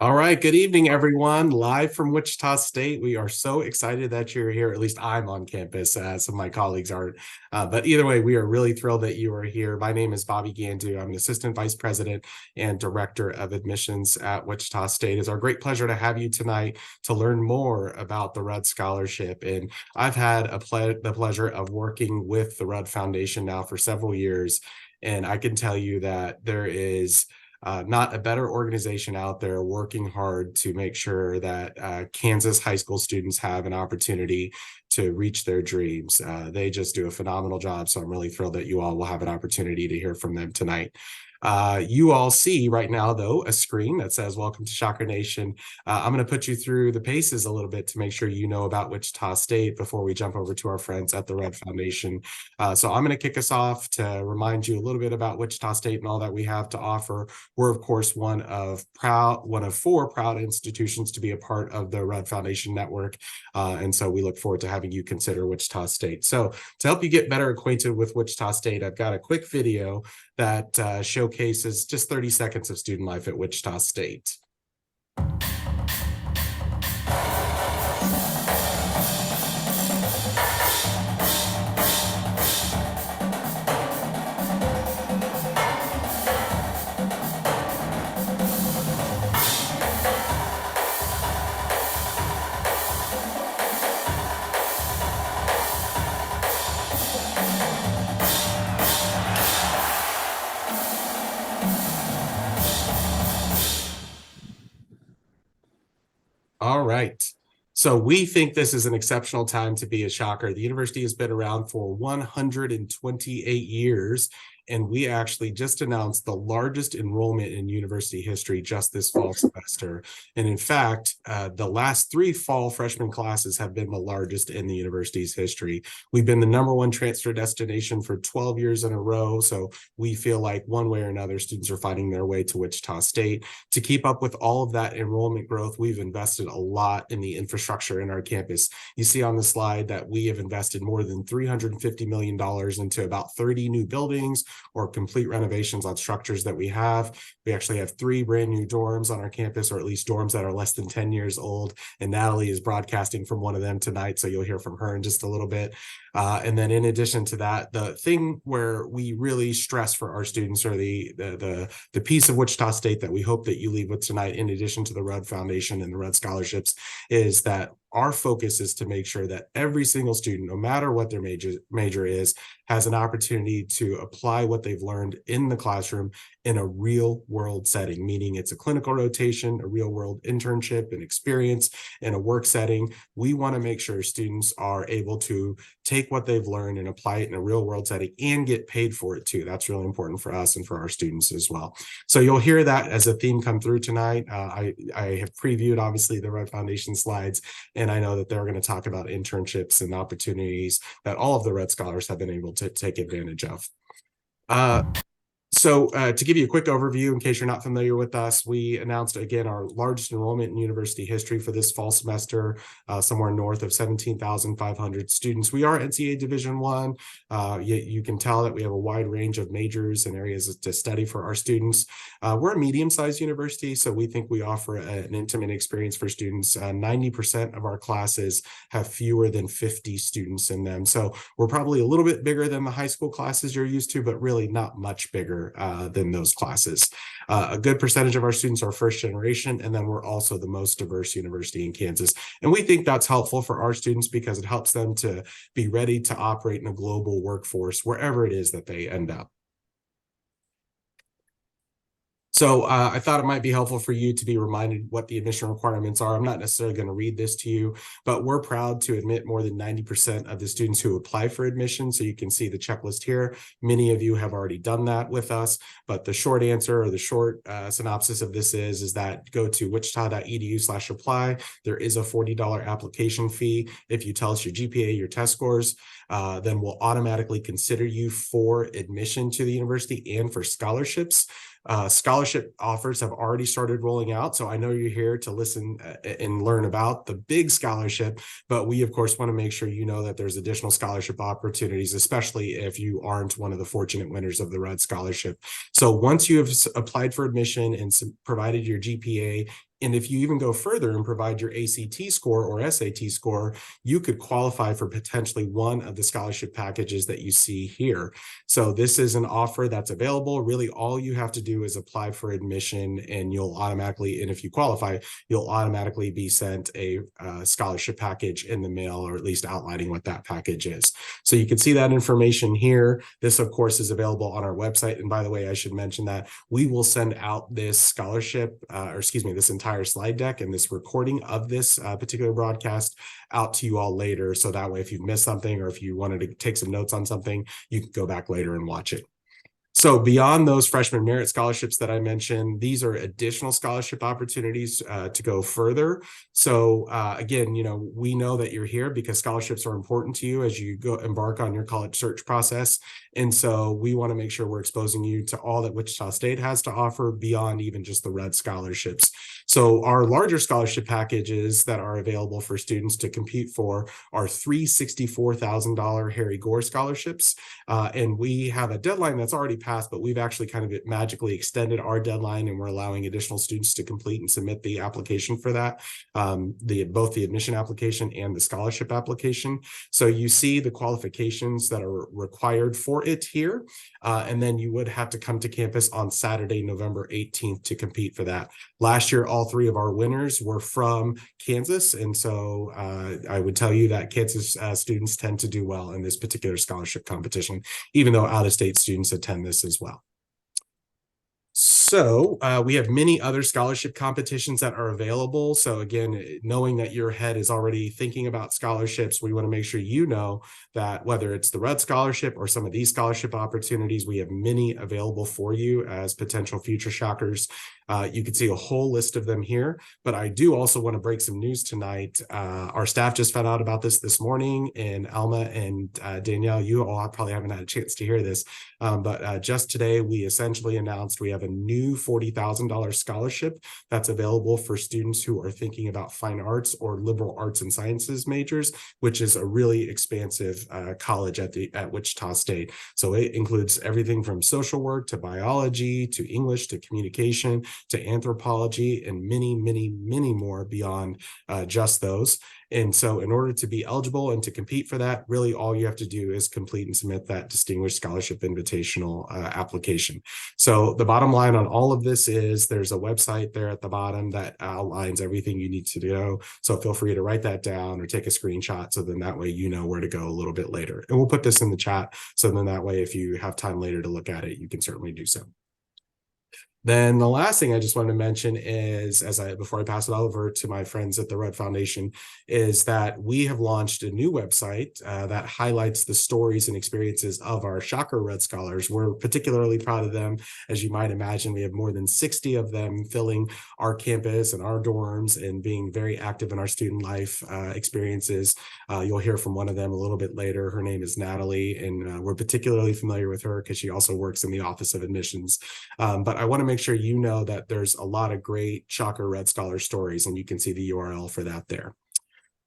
All right, good evening, everyone. Live from Wichita State. We are so excited that you're here. At least I'm on campus. Some of my colleagues aren't. But either way, we are really thrilled that you are here. My name is Bobby Gandu. I'm an assistant vice president and director of admissions at Wichita State. It's our great pleasure to have you tonight to learn more about the Rudd Scholarship. And I've had the pleasure of working with the Rudd Foundation now for several years. And I can tell you that there is not a better organization out there working hard to make sure that Kansas high school students have an opportunity to reach their dreams. They just do a phenomenal job. So I'm really thrilled that you all will have an opportunity to hear from them tonight. You all see right now, though, a screen that says Welcome to Shocker Nation. I'm going to put you through the paces a little bit to make sure you know about Wichita State before we jump over to our friends at the Rudd Foundation. So I'm going to kick us off to remind you a little bit about Wichita State and all that we have to offer. We're, of course, one of four proud institutions to be a part of the Rudd Foundation network. And so we look forward to having you consider Wichita State. So to help you get better acquainted with Wichita State, I've got a quick video that showcases just 30 seconds of student life at Wichita State. All right. So we think this is an exceptional time to be a Shocker. The university has been around for 128 years, and we actually just announced the largest enrollment in university history just this fall semester. And in fact, the last three fall freshman classes have been the largest in the university's history. We've been the #1 transfer destination for 12 years in a row. So we feel like one way or another, students are finding their way to Wichita State. To keep up with all of that enrollment growth, we've invested a lot in the infrastructure in our campus. You see on the slide that we have invested more than $350 million into about 30 new buildings or complete renovations on structures that we have. We actually have 3 brand new dorms on our campus, or at least dorms that are less than 10 years old. And Natalie is broadcasting from one of them tonight, so you'll hear from her in just a little bit. And then in addition to that, the thing where we really stress for our students, or the piece of Wichita State that we hope that you leave with tonight, in addition to the Rudd Foundation and the Rudd Scholarships, is that our focus is to make sure that every single student, no matter what their major is, has an opportunity to apply what they've learned in the classroom in a real world setting, meaning it's a clinical rotation, a real world internship, an experience in a work setting. We want to make sure students are able to take what they've learned and apply it in a real world setting and get paid for it too. That's really important for us and for our students as well. So you'll hear that as a theme come through tonight. I have previewed, obviously, the Rudd Foundation slides, and I know that they're going to talk about internships and opportunities that all of the Rudd Scholars have been able to take advantage of. So to give you a quick overview, in case you're not familiar with us, we announced, again, our largest enrollment in university history for this fall semester, somewhere north of 17,500 students. We are NCAA Division I. You can tell that we have a wide range of majors and areas to study for our students. We're a medium-sized university, so we think we offer an intimate experience for students. 90% of our classes have fewer than 50 students in them. So we're probably a little bit bigger than the high school classes you're used to, but really not much bigger than those classes. A good percentage of our students are first generation, and then we're also the most diverse university in Kansas. And we think that's helpful for our students because it helps them to be ready to operate in a global workforce wherever it is that they end up. So I thought it might be helpful for you to be reminded what the admission requirements are. I'm not necessarily going to read this to you, but we're proud to admit more than 90% of the students who apply for admission. So you can see the checklist here. Many of you have already done that with us, but the short answer, or the short synopsis of this is that go to Wichita.edu/apply. There is a $40 application fee. If you tell us your GPA, your test scores, then we'll automatically consider you for admission to the university and for scholarships. Scholarship offers have already started rolling out. So I know you're here to listen and learn about the big scholarship, but we, of course, want to make sure you know that there's additional scholarship opportunities, especially if you aren't one of the fortunate winners of the Rudd Scholarship. So once you have applied for admission and provided your GPA And if you even go further and provide your ACT score or SAT score, you could qualify for potentially one of the scholarship packages that you see here. So this is an offer that's available. Really, all you have to do is apply for admission, and you'll automatically, and if you qualify, you'll automatically be sent a scholarship package in the mail, or at least outlining what that package is. So you can see that information here. This, of course, is available on our website. And by the way, I should mention that we will send out this scholarship, this entire slide deck and this recording of this particular broadcast out to you all later. So that way, if you've missed something or if you wanted to take some notes on something, you can go back later and watch it. So beyond those freshman merit scholarships that I mentioned, these are additional scholarship opportunities to go further. So again, we know that you're here because scholarships are important to you as you go embark on your college search process. And so we want to make sure we're exposing you to all that Wichita State has to offer beyond even just the red scholarships. So our larger scholarship packages that are available for students to compete for are three $64,000 Harry Gore scholarships. And we have a deadline that's already passed, but we've actually kind of magically extended our deadline, and we're allowing additional students to complete and submit the application for that, both the admission application and the scholarship application. So you see the qualifications that are required for it here, and then you would have to come to campus on Saturday, November 18th to compete for that. Last year, all three of our winners were from Kansas, and so I would tell you that Kansas students tend to do well in this particular scholarship competition, even though out-of-state students attend this as well. So we have many other scholarship competitions that are available. So again, knowing that your head is already thinking about scholarships, we want to make sure you know that whether it's the Red Scholarship or some of these scholarship opportunities, we have many available for you as potential future shockers. You can see a whole list of them here, but I do also want to break some news tonight. Our staff just found out about this morning, and Alma and Danielle, you all probably haven't had a chance to hear this, but just today we essentially announced we have a new $40,000 scholarship that's available for students who are thinking about fine arts or liberal arts and sciences majors, which is a really expansive college at Wichita State. So it includes everything from social work to biology to English to communication to anthropology and many, many, many more beyond just those. And so in order to be eligible and to compete for that, really all you have to do is complete and submit that Distinguished Scholarship Invitational application. So the bottom line on all of this is there's a website there at the bottom that outlines everything you need to do. So feel free to write that down or take a screenshot, so then that way you know where to go a little bit later. And we'll put this in the chat, so then that way if you have time later to look at it, you can certainly do so. Then the last thing I just wanted to mention is, before I pass it over to my friends at the Red Foundation, is that we have launched a new website that highlights the stories and experiences of our Shocker Red Scholars. We're particularly proud of them. As you might imagine, we have more than 60 of them filling our campus and our dorms and being very active in our student life experiences. You'll hear from one of them a little bit later. Her name is Natalie, and we're particularly familiar with her because she also works in the Office of Admissions. But I want to make sure you know that there's a lot of great Shocker Red Scholar stories, and you can see the URL for that there.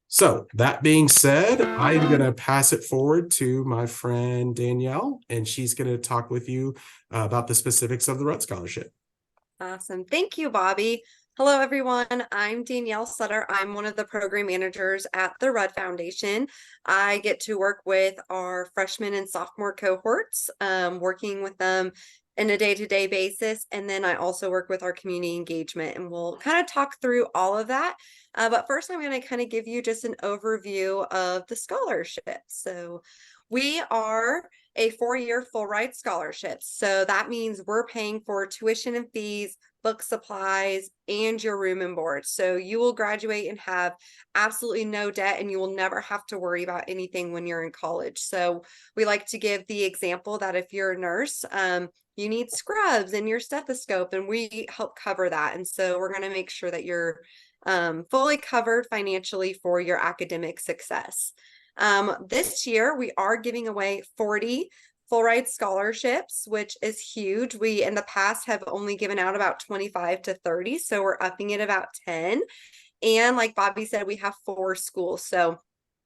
So that being said, I'm going to pass it forward to my friend Danielle, and she's going to talk with you about the specifics of the Red Scholarship. Awesome. Thank you, Bobby. Hello, everyone. I'm Danielle Sutter. I'm one of the program managers at the Red Foundation. I get to work with our freshman and sophomore cohorts, working with them in a day-to-day basis. And then I also work with our community engagement, and we'll kind of talk through all of that. But first, I'm going to kind of give you just an overview of the scholarship. So we are a 4-year full ride scholarship. So that means we're paying for tuition and fees, book supplies, and your room and board. So you will graduate and have absolutely no debt, and you will never have to worry about anything when you're in college. So we like to give the example that if you're a nurse, you need scrubs and your stethoscope, and we help cover that. And so we're going to make sure that you're fully covered financially for your academic success. This year, we are giving away 40 full ride scholarships, which is huge. We in the past have only given out about 25 to 30, so we're upping it about 10. And like Bobby said, we have 4 schools. So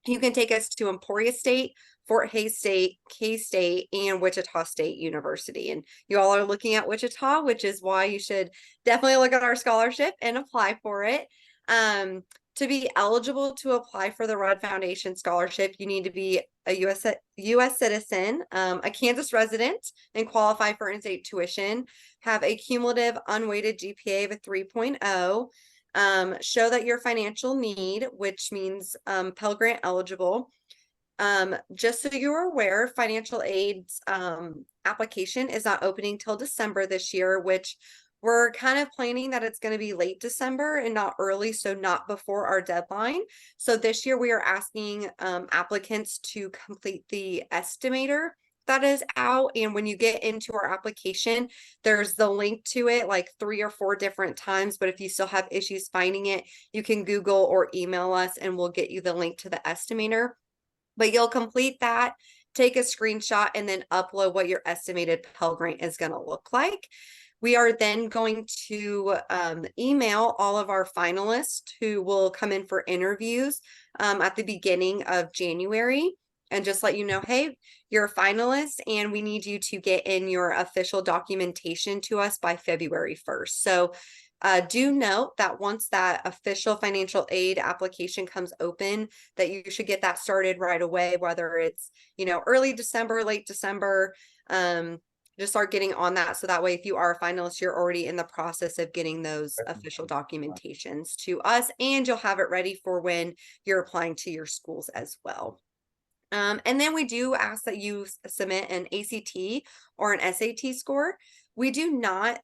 you can take us to Emporia State, Fort Hays State, K-State, and Wichita State University. And you all are looking at Wichita, which is why you should definitely look at our scholarship and apply for it. To be eligible to apply for the Rudd Foundation Scholarship, you need to be a U.S. citizen, a Kansas resident, and qualify for in-state tuition, have a cumulative unweighted GPA of a 3.0, show that you're financial need, which means Pell Grant eligible. Just so you're aware, financial aid's application is not opening till December this year, which we're kind of planning that it's going to be late December and not early, so not before our deadline. So this year we are asking applicants to complete the estimator that is out. And when you get into our application, there's the link to it like 3 or 4 different times. But if you still have issues finding it, you can Google or email us and we'll get you the link to the estimator. But you'll complete that, take a screenshot, and then upload what your estimated Pell Grant is going to look like. We are then going to email all of our finalists who will come in for interviews at the beginning of January and just let you know, hey, you're a finalist and we need you to get in your official documentation to us by February 1st. So do note that once that official financial aid application comes open, that you should get that started right away, whether it's, early December, late December, just start getting on that. So that way, if you are a finalist, you're already in the process of getting those official documentations to us, and you'll have it ready for when you're applying to your schools as well. And then we do ask that you submit an ACT or an SAT score. We do not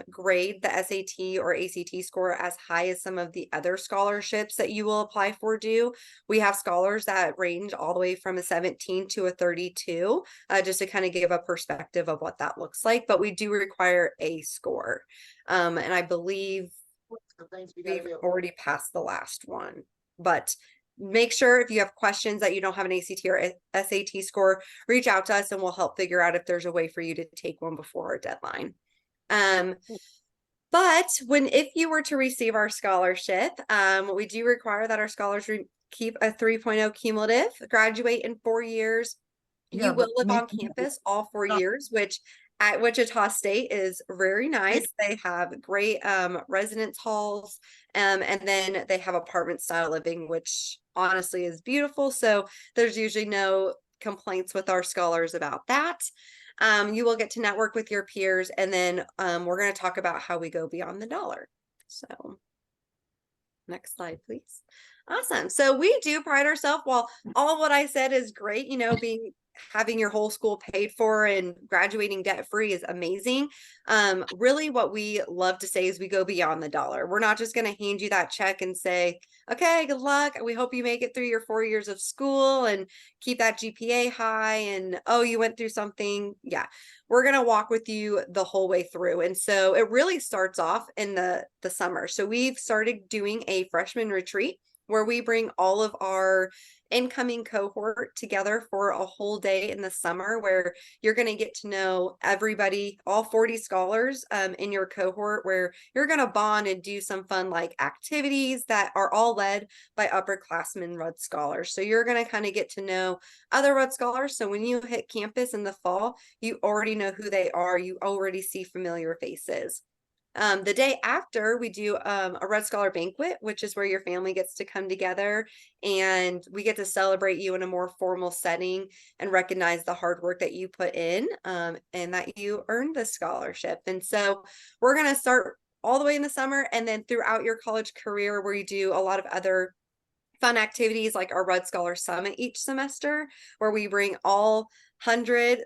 grade the SAT or ACT score as high as some of the other scholarships that you will apply for do. We have scholars that range all the way from a 17 to a 32, just to kind of give a perspective of what that looks like. But we do require a score. And I believe we've already passed the last one. But make sure if you have questions that you don't have an ACT or SAT score, reach out to us and we'll help figure out if there's a way for you to take one before our deadline. But if you were to receive our scholarship, we do require that our scholars keep a 3.0 cumulative, graduate in 4 years. You will live on campus all 4 years, which at Wichita State is very nice. They have great residence halls, and then they have apartment style living, which honestly is beautiful. So there's usually no complaints with our scholars about that. You will get to network with your peers, and then we're going to talk about how we go beyond the dollar. So next slide, please. Awesome. So we do pride ourselves, while all of what I said is great, having your whole school paid for and graduating debt free is amazing. Really what we love to say is we go beyond the dollar. We're not just going to hand you that check and say, okay, good luck. We hope you make it through your 4 years of school and keep that GPA high. And, oh, you went through something. Yeah, we're going to walk with you the whole way through. And so it really starts off in the summer. So we've started doing a freshman retreat where we bring all of our incoming cohort together for a whole day in the summer, where you're going to get to know everybody, all 40 scholars in your cohort, where you're going to bond and do some fun like activities that are all led by upperclassmen Rudd scholars. So you're going to kind of get to know other Rudd scholars. So when you hit campus in the fall, you already know who they are. You already see familiar faces. The day after, we do a Rudd Scholar banquet, which is where your family gets to come together and we get to celebrate you in a more formal setting and recognize the hard work that you put in and that you earned the scholarship. And so we're going to start all the way in the summer, and then throughout your college career, where you do a lot of other fun activities like our Rudd Scholar Summit each semester, where we bring all 100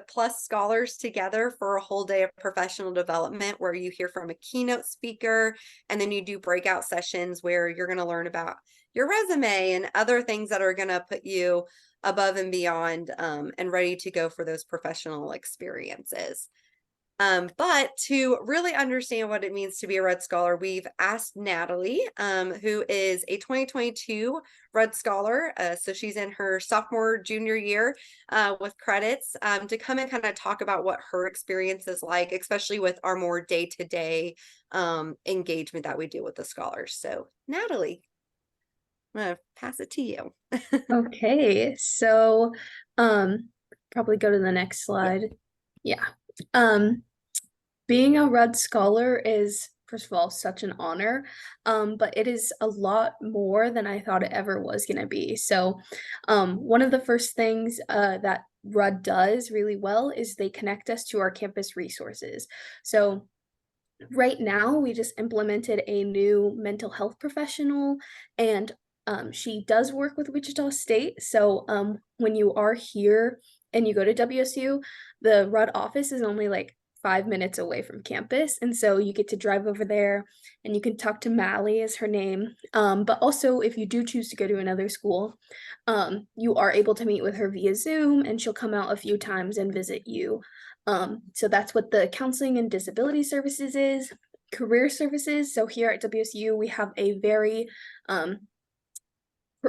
plus scholars together for a whole day of professional development, where you hear from a keynote speaker, and then you do breakout sessions where you're going to learn about your resume and other things that are going to put you above and beyond and ready to go for those professional experiences. But to really understand what it means to be a Rudd Scholar, we've asked Natalie, who is a 2022 Rudd Scholar. So she's in her sophomore, junior year with credits, to come and kind of talk about what her experience is like, especially with our more day-to-day engagement that we do with the scholars. So Natalie. I'm gonna pass it to you. Okay, so probably go to the next slide. Yeah. Um being a Rudd Scholar is, first of all, such an honor, but it is a lot more than I thought it ever was going to be. So, one of the first things that Rudd does really well is they connect us to our campus resources. So, right now, we just implemented a new mental health professional, and she does work with Wichita State. So, when you are here and you go to WSU, the Rudd office is only like 5 minutes away from campus. And so you get to drive over there and you can talk to Mally, is her name. But also, if you do choose to go to another school, you are able to meet with her via Zoom, and she'll come out a few times and visit you. So that's what the counseling and disability services is. Career services. So here at WSU, we have a very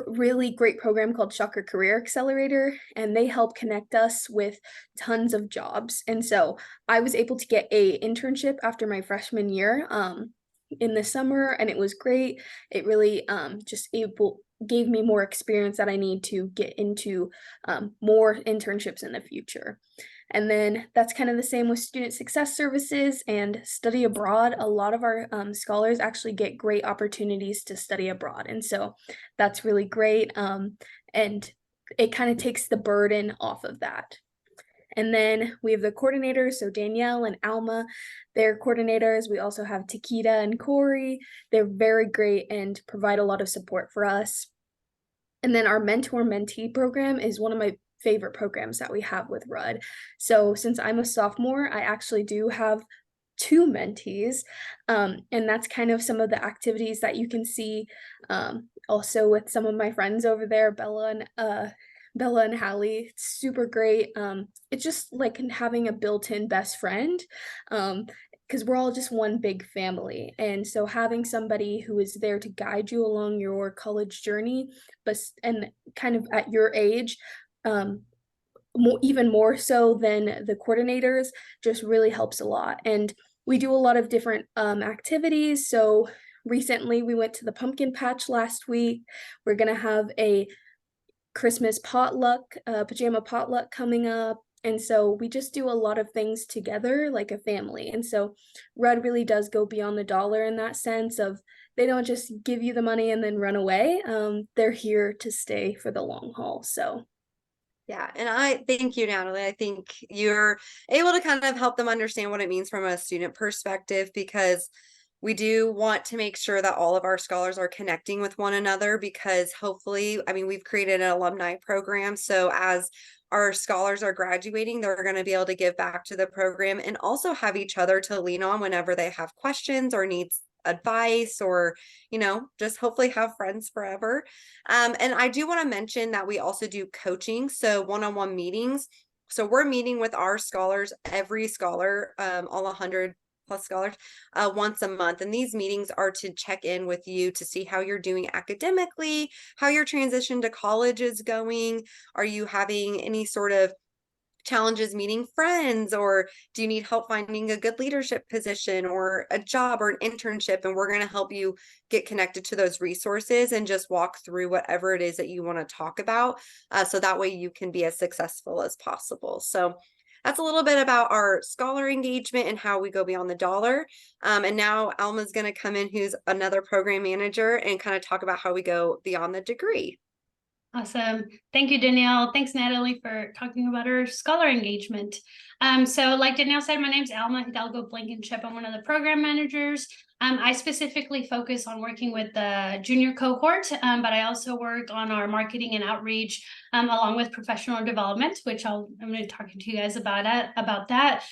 really great program called Shocker Career Accelerator, and they help connect us with tons of jobs. And so I was able to get a internship after my freshman year in the summer, and it was great. It really just gave me more experience that I need to get into more internships in the future. And then that's kind of the same with student success services and study abroad. A lot of our scholars actually get great opportunities to study abroad. And so that's really great. And it kind of takes the burden off of that. And then we have the coordinators, so Danielle and Alma, they're coordinators. We also have Takita and Corey. They're very great and provide a lot of support for us. And then our mentor-mentee program is one of my favorite programs that we have with Rudd. So since I'm a sophomore, I actually do have 2 mentees, and that's kind of some of the activities that you can see also with some of my friends over there, Bella and Hallie. It's super great. It's just like having a built-in best friend, because we're all just one big family. And so having somebody who is there to guide you along your college journey, and kind of at your age, even more so than the coordinators, just really helps a lot. And we do a lot of different activities. So recently we went to the pumpkin patch last week. We're going to have a Christmas potluck, pajama potluck coming up. And so we just do a lot of things together like a family. And so Rudd really does go beyond the dollar in that sense of they don't just give you the money and then run away. They're here to stay for the long haul. So yeah, and I thank you, Natalie. I think you're able to kind of help them understand what it means from a student perspective, because we do want to make sure that all of our scholars are connecting with one another, because hopefully, I mean, we've created an alumni program. So as our scholars are graduating, they're going to be able to give back to the program and also have each other to lean on whenever they have questions or needs advice, or just hopefully have friends forever. And I do want to mention that we also do coaching, so one-on-one meetings. So we're meeting with our scholars, every scholar, all 100 plus scholars, once a month. And these meetings are to check in with you to see how you're doing academically, how your transition to college is going. Are you having any sort of challenges meeting friends, or do you need help finding a good leadership position or a job or an internship? And we're going to help you get connected to those resources and just walk through whatever it is that you want to talk about, so that way you can be as successful as possible. So that's a little bit about our scholar engagement and how we go beyond the dollar. And now Alma's going to come in, who's another program manager, and kind of talk about how we go beyond the degree. Awesome. Thank you, Danielle. Thanks, Natalie, for talking about our scholar engagement. So like Danielle said, my name's Alma Hidalgo Blankenship. I'm one of the program managers. I specifically focus on working with the junior cohort, but I also work on our marketing and outreach, along with professional development, which I'm going to talk to you guys about that.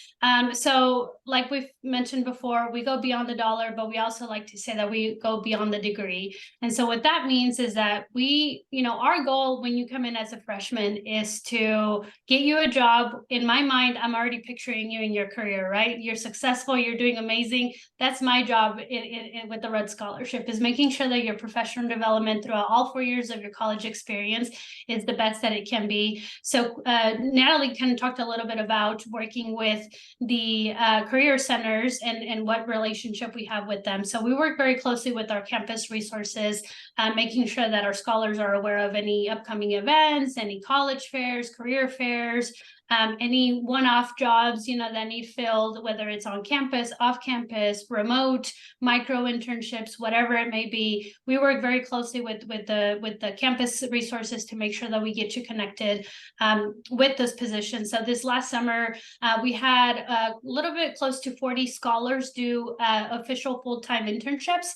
So like we've mentioned before, we go beyond the dollar, but we also like to say that we go beyond the degree. And so what that means is that our goal when you come in as a freshman is to get you a job. In my mind, I'm already picturing you in your career, right? You're successful, you're doing amazing. That's my job job with the Red Scholarship is making sure that your professional development throughout all 4 years of your college experience is the best that it can be. So Natalie kind of talked a little bit about working with the career centers and what relationship we have with them. So we work very closely with our campus resources, making sure that our scholars are aware of any upcoming events, any college fairs, career fairs, any one-off jobs, that need filled, whether it's on campus, off campus, remote, micro internships, whatever it may be. We work very closely with the campus resources to make sure that we get you connected with those positions. So this last summer, we had a little bit close to 40 scholars do official full-time internships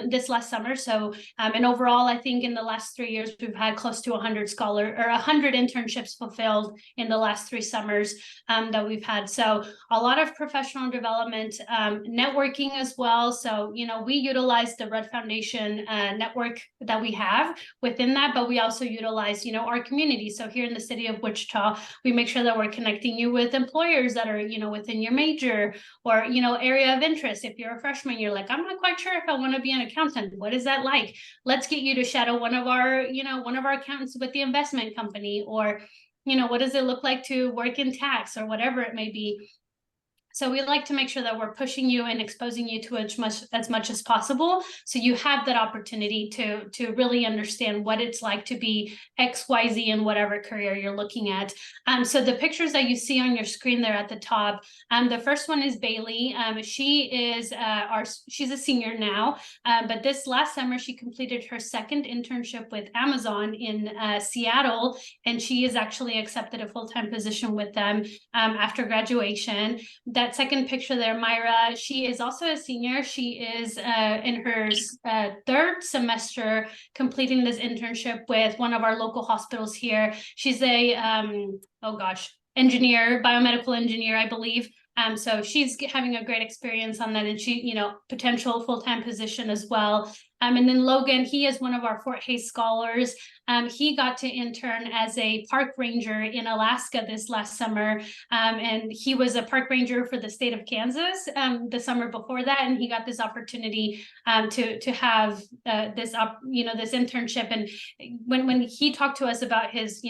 this last summer. So, and overall, I think in the last 3 years, we've had close to 100 internships fulfilled in the last 3 summers that we've had. So a lot of professional development, networking as well. So, we utilize the Red Foundation network that we have within that, but we also utilize, our community. So here in the city of Wichita, we make sure that we're connecting you with employers that are, within your major or, area of interest. If you're a freshman, you're like, I'm not quite sure if I want to be an accountant. What is that like? Let's get you to shadow one of our accountants with the investment company, or, what does it look like to work in tax or whatever it may be. So we like to make sure that we're pushing you and exposing you to as much as possible, so you have that opportunity to really understand what it's like to be XYZ in whatever career you're looking at. So the pictures that you see on your screen there at the top, the first one is Bailey. She's a senior now, but this last summer she completed her second internship with Amazon in Seattle, and she is actually accepted a full-time position with them after graduation. That second picture there, Myra, she is also a senior. She is in her third semester completing this internship with one of our local hospitals here. She's a, engineer, biomedical engineer, I believe. So she's having a great experience on that, and she, potential full-time position as well. And then Logan, he is one of our Fort Hays scholars. He got to intern as a park ranger in Alaska this last summer. And he was a park ranger for the state of Kansas the summer before that. And he got this opportunity to have this internship. And when he talked to us about his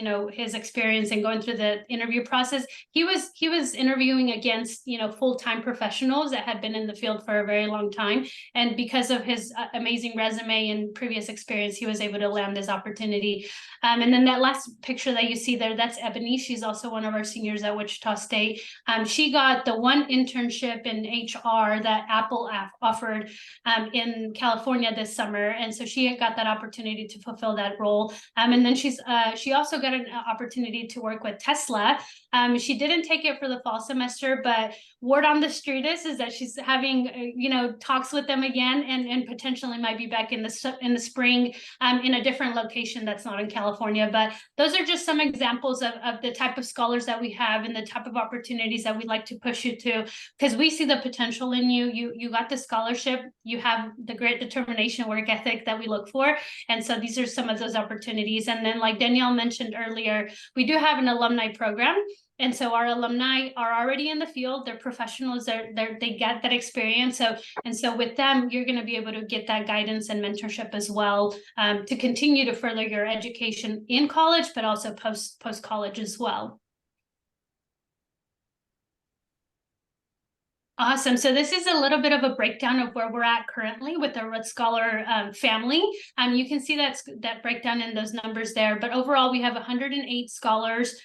experience and going through the interview process, he was interviewing against, full-time professionals that had been in the field for a very long time. And because of his amazing resume and previous experience, he was able to land this opportunity. And then that last picture that you see there, that's Ebony. She's also one of our seniors at Wichita State. She got the one internship in HR that Apple offered in California this summer. And so she got that opportunity to fulfill that role. And then she also got an opportunity to work with Tesla. She didn't take it for the fall semester, but word on the street is that she's having, talks with them again, and potentially might be back in the spring in a different location that's not in California. But those are just some examples of the type of scholars that we have and the type of opportunities that we'd like to push you to, because we see the potential in you. You got the scholarship, you have the great determination, work ethic that we look for. And so these are some of those opportunities. And then, like Danielle mentioned earlier, we do have an alumni program. And so our alumni are already in the field. They're professionals. They get that experience. So with them, you're going to be able to get that guidance and mentorship as well, to continue to further your education in college, but also post college as well. Awesome. So this is a little bit of a breakdown of where we're at currently with the Red Scholar family. You can see that breakdown in those numbers there. But overall, we have 108 scholars,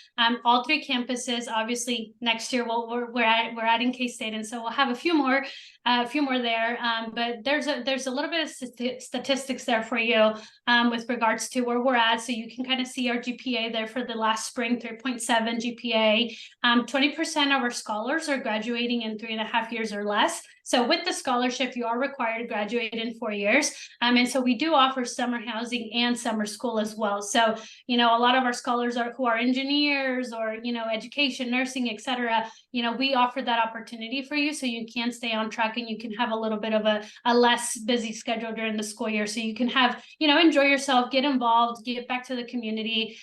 all 3 campuses. Obviously, next year we're adding K-State, and so we'll have a few more there. But there's a little bit of statistics there for you with regards to where we're at. So you can kind of see our GPA there for the last spring, 3.7 GPA. 20% of our scholars are graduating in 3.5 years or less. So with the scholarship, you are required to graduate in 4 years. And so we do offer summer housing and summer school as well. So, a lot of our scholars who are engineers or, education, nursing, etc. We offer that opportunity for you, so you can stay on track and you can have a little bit of a less busy schedule during the school year. So you can have, enjoy yourself, get involved, get back to the community.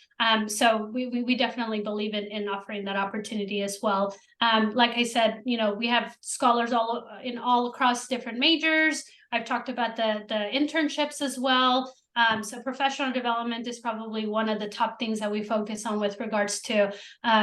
So we definitely believe in offering that opportunity as well. Like I said, we have scholars all across different majors. I've talked about the internships as well. So professional development is probably one of the top things that we focus on with regards to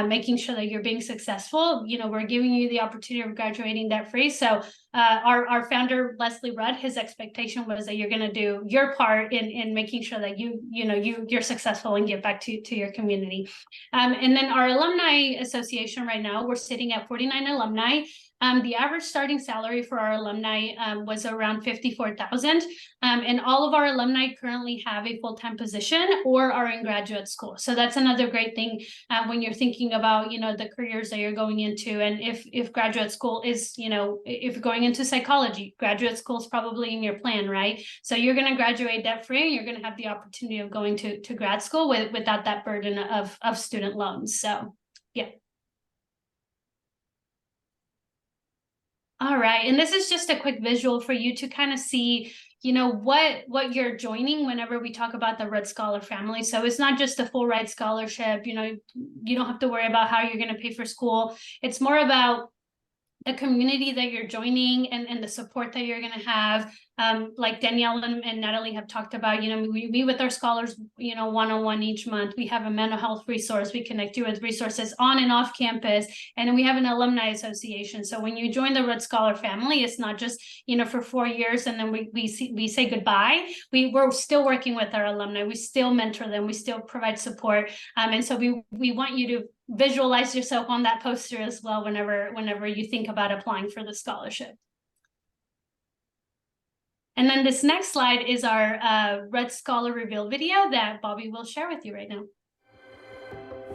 making sure that you're being successful. We're giving you the opportunity of graduating debt free. So our founder, Leslie Rudd, his expectation was that you're going to do your part in making sure that you're successful and give back to your community. And then our alumni association right now, we're sitting at 49 alumni. The average starting salary for our alumni was around $54,000. And all of our alumni currently have a full-time position or are in graduate school. So that's another great thing when you're thinking about, the careers that you're going into. And if graduate school is, if you're going into psychology, graduate school is probably in your plan, right? So you're going to graduate debt-free and you're going to have the opportunity of going to grad school without that burden of student loans. So, yeah. All right, and this is just a quick visual for you to kind of see, what you're joining whenever we talk about the Red Scholar family. So it's not just a full ride scholarship, you don't have to worry about how you're going to pay for school. It's more about the community that you're joining and the support that you're going to have. Like Danielle and Natalie have talked about, we meet with our scholars, one-on-one each month. We have a mental health resource. We connect you with resources on and off campus. And then we have an alumni association. So when you join the Red Scholar family, it's not just, for 4 years and then we say goodbye. We're still working with our alumni. We still mentor them. We still provide support. And so we want you to visualize yourself on that poster as well whenever you think about applying for the scholarship. And then this next slide is our Red Scholar reveal video that Bobby will share with you right now.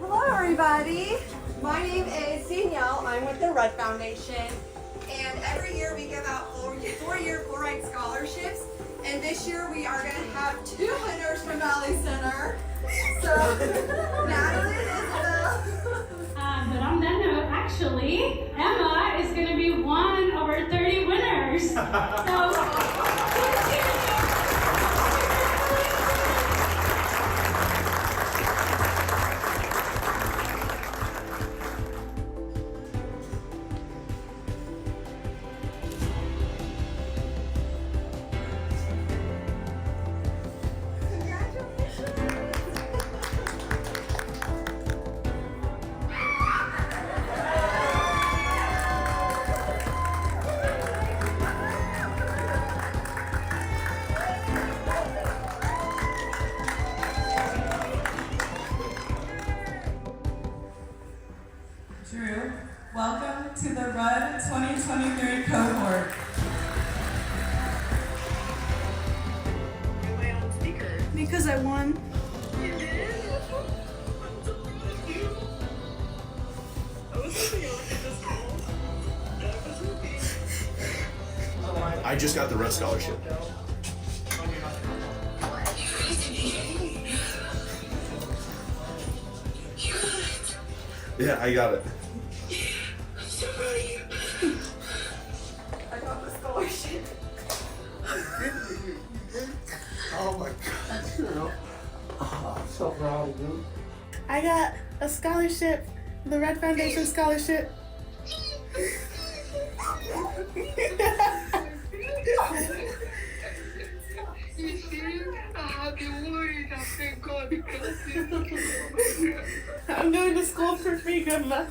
Hello, everybody. My name is Danielle. I'm with the Red Foundation. And every year we give out four-year full-ride scholarships. And this year we are going to have 2 winners from Valley Center. So, Natalie and Isabel. But on that note, actually, Emma is going to be one of our 30 winners. So, Drew, welcome to the RUD 2023 cohort. You're way on speaker. Because I won. You did? I was hoping I would get this goal. That was okay. I just got the Red Scholarship. Yeah, I got it. I got the scholarship. Oh my God. Oh, I'm so proud of you. I got a scholarship, the Red Foundation scholarship. You see? I have been worried. I thank God because I'm going to school for free, Grandma.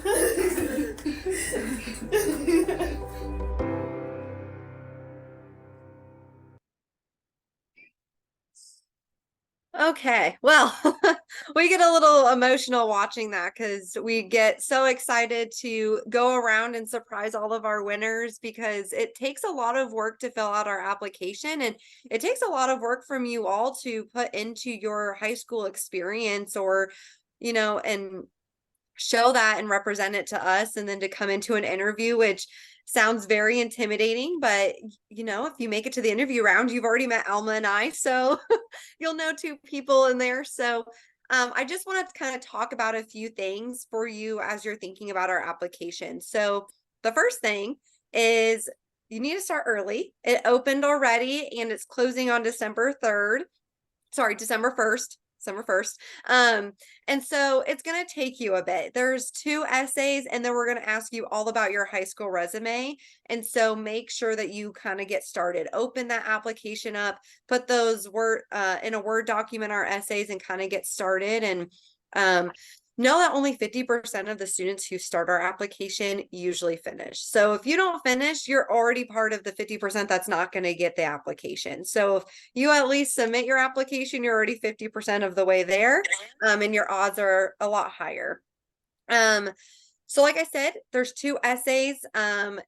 Okay, well, we get a little emotional watching that because we get so excited to go around and surprise all of our winners because it takes a lot of work to fill out our application and it takes a lot of work from you all to put into your high school experience or, and show that and represent it to us and then to come into an interview, which sounds very intimidating, but if you make it to the interview round, you've already met Alma and I, so you'll know 2 people in there. So I just want to kind of talk about a few things for you as you're thinking about our application. So the first thing is you need to start early. It opened already and it's closing on December 1st. December 1st. And so it's going to take you a bit. There's 2 essays, and then we're going to ask you all about your high school resume. And so make sure that you kind of get started. Open that application up, put those in a Word document, our essays, and kind of get started. And know that only 50% of the students who start our application usually finish. So if you don't finish, you're already part of the 50% that's not going to get the application. So if you at least submit your application, you're already 50% of the way there, and your odds are a lot higher. So like I said, there's 2 essays.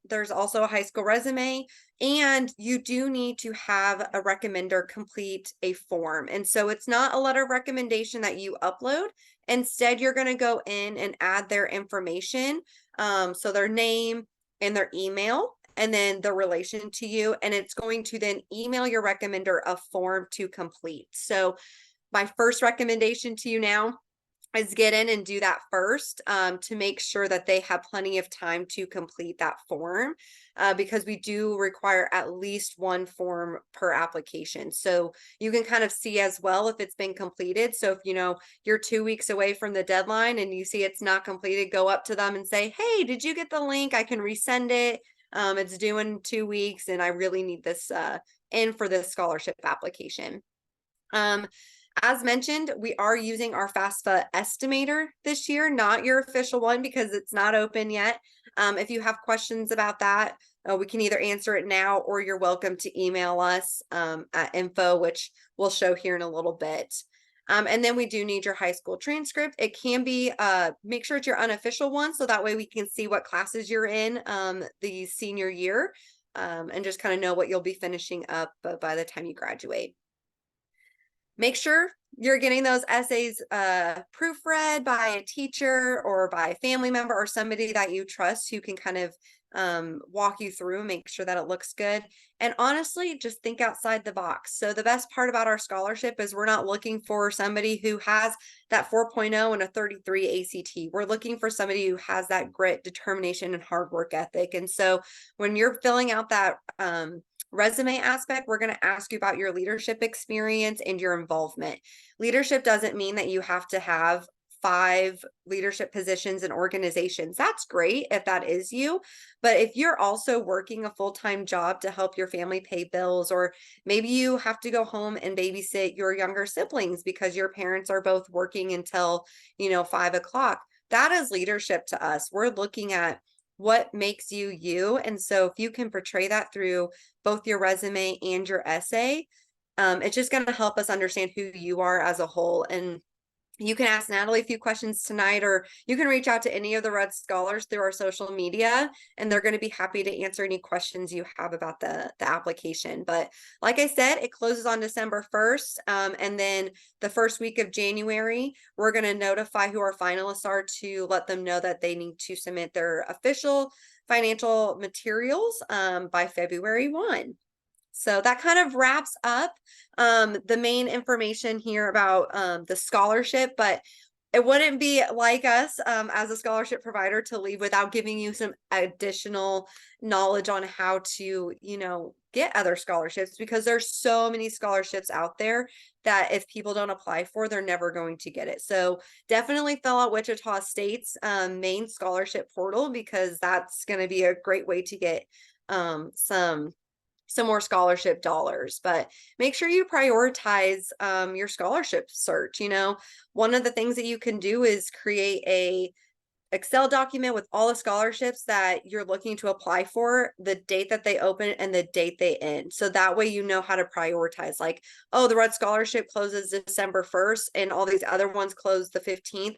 There's also a high school resume, and you do need to have a recommender complete a form. And so it's not a letter of recommendation that you upload. Instead, you're going to go in and add their information. So their name and their email, and then the relation to you. And it's going to then email your recommender a form to complete. So my first recommendation to you now is get in and do that first, to make sure that they have plenty of time to complete that form, because we do require at least 1 form per application. So you can kind of see as well if it's been completed. So if you're 2 weeks away from the deadline and you see it's not completed, go up to them and say, hey, did you get the link? I can resend it. It's due in 2 weeks and I really need this in for this scholarship application. As mentioned, we are using our FAFSA estimator this year, not your official one because it's not open yet. If you have questions about that, we can either answer it now, or you're welcome to email us at info, which we'll show here in a little bit. And then we do need your high school transcript. It can be, make sure it's your unofficial one, so that way we can see what classes you're in the senior year, and just kind of know what you'll be finishing up by the time you graduate. Make sure you're getting those essays proofread by a teacher or by a family member or somebody that you trust who can kind of walk you through and make sure that it looks good. And honestly, just think outside the box. So the best part about our scholarship is we're not looking for somebody who has that 4.0 and a 33 ACT. We're looking for somebody who has that grit, determination, and hard work ethic. And so when you're filling out that resume aspect, we're going to ask you about your leadership experience and your involvement. Leadership doesn't mean that you have to have 5 leadership positions in organizations. That's great if that is you, but if you're also working a full-time job to help your family pay bills, or maybe you have to go home and babysit your younger siblings because your parents are both working until 5 o'clock, that is leadership to us. We're looking at what makes you you. And so if you can portray that through both your resume and your essay, it's just going to help us understand who you are as a whole. And you can ask Natalie a few questions tonight, or you can reach out to any of the Red Scholars through our social media, and they're going to be happy to answer any questions you have about the application. But like I said, it closes on December 1st. And then the first week of January, we're going to notify who our finalists are to let them know that they need to submit their official financial materials by February 1. So that kind of wraps up the main information here about the scholarship, but it wouldn't be like us as a scholarship provider to leave without giving you some additional knowledge on how to, get other scholarships, because there's so many scholarships out there that if people don't apply for, they're never going to get it. So definitely fill out Wichita State's main scholarship portal, because that's going to be a great way to get some more scholarship dollars. But make sure you prioritize your scholarship search. One of the things that you can do is create a Excel document with all the scholarships that you're looking to apply for, the date that they open and the date they end. So that way you know how to prioritize, like, oh, the Red Scholarship closes December 1st and all these other ones close the 15th.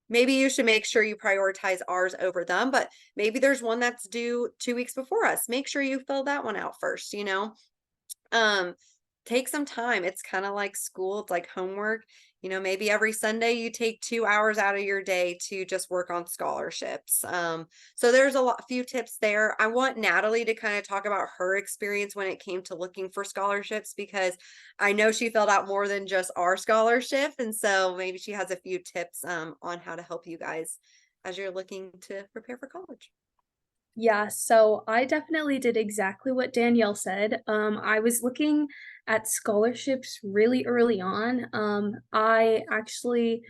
Maybe you should make sure you prioritize ours over them, but maybe there's one that's due 2 weeks before us. Make sure you fill that one out first, take some time. It's kind of like school. It's like homework. Maybe every Sunday you take 2 hours out of your day to just work on scholarships. So there's few tips there. I want Natalie to kind of talk about her experience when it came to looking for scholarships, because I know she filled out more than just our scholarship. And so maybe she has a few tips on how to help you guys as you're looking to prepare for college. Yeah, so I definitely did exactly what Danielle said. I was looking at scholarships really early on. I actually